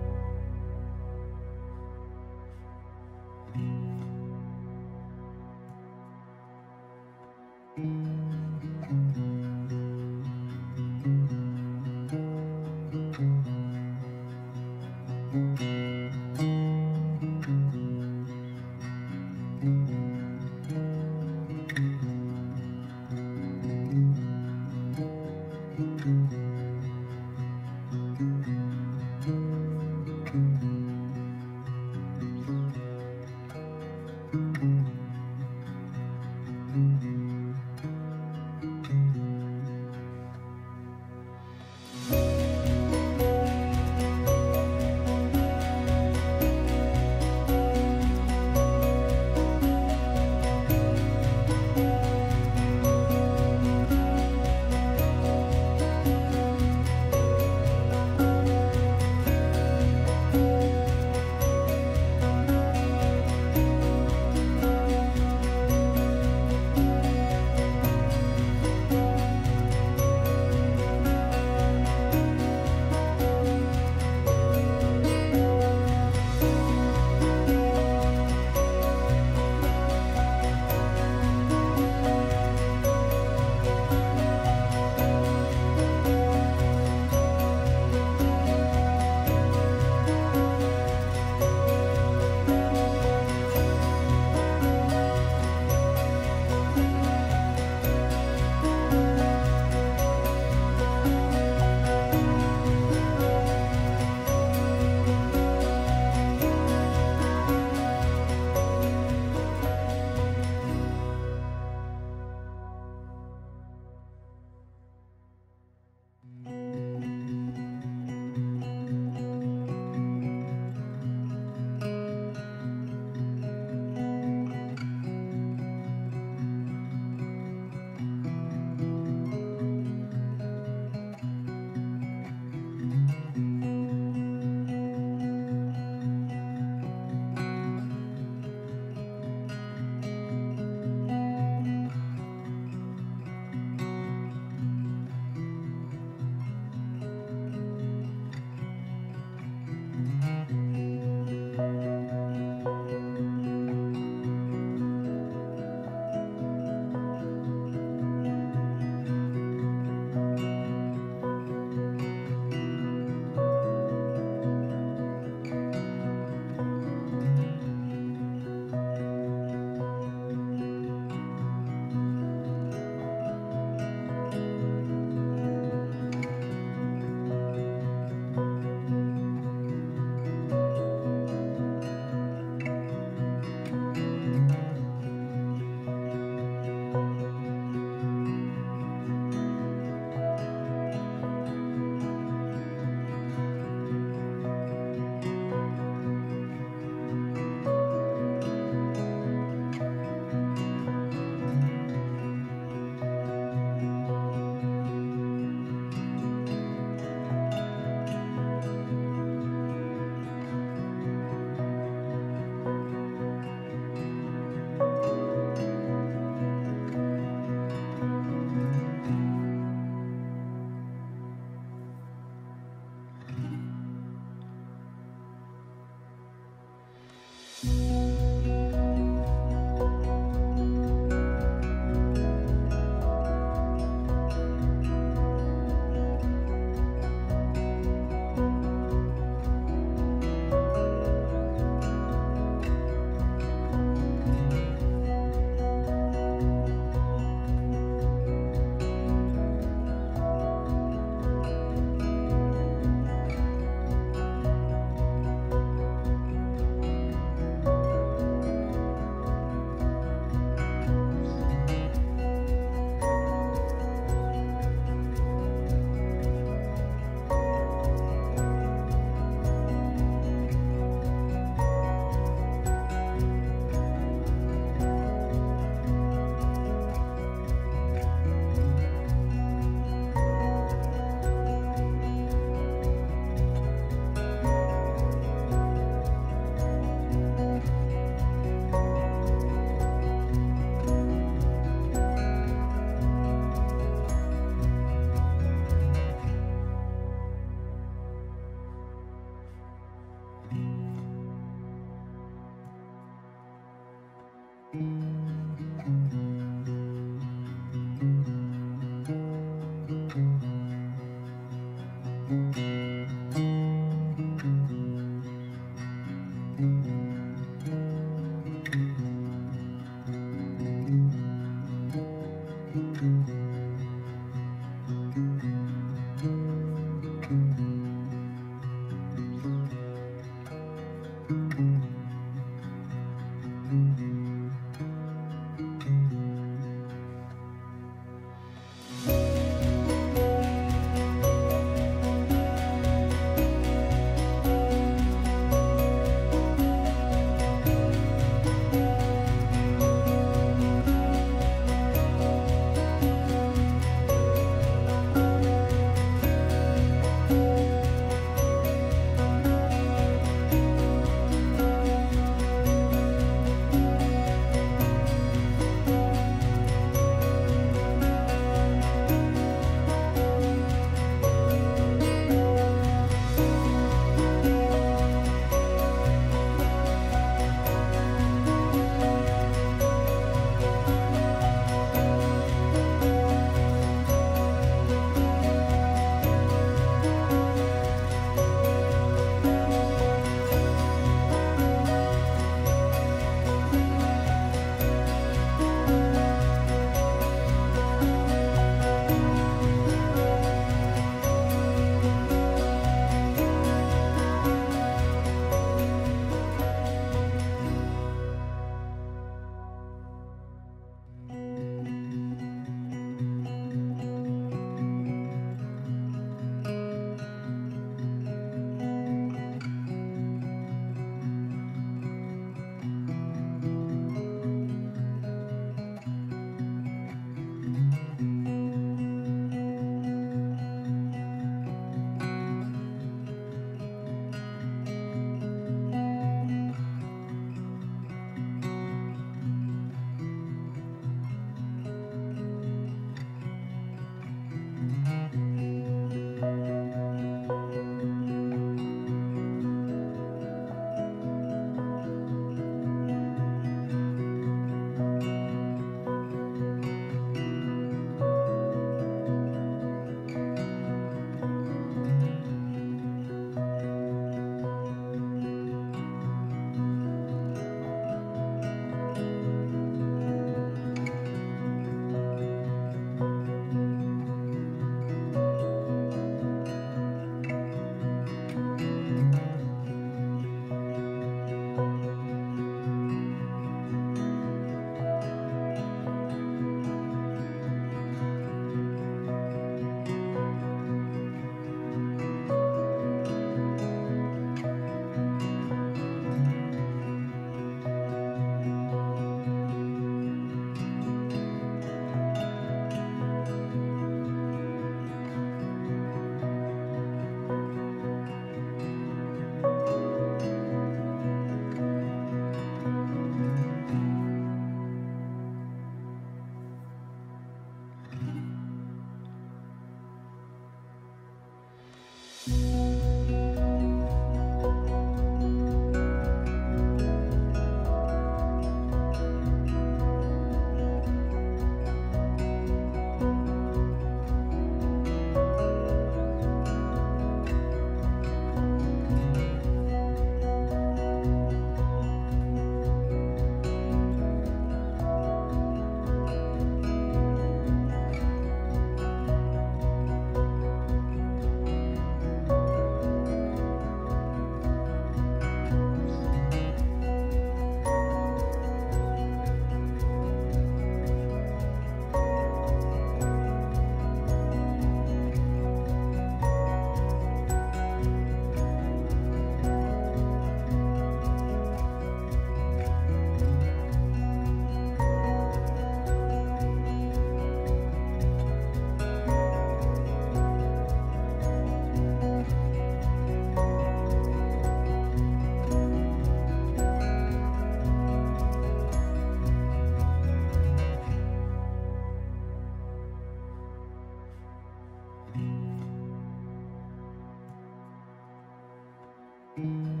S24: you.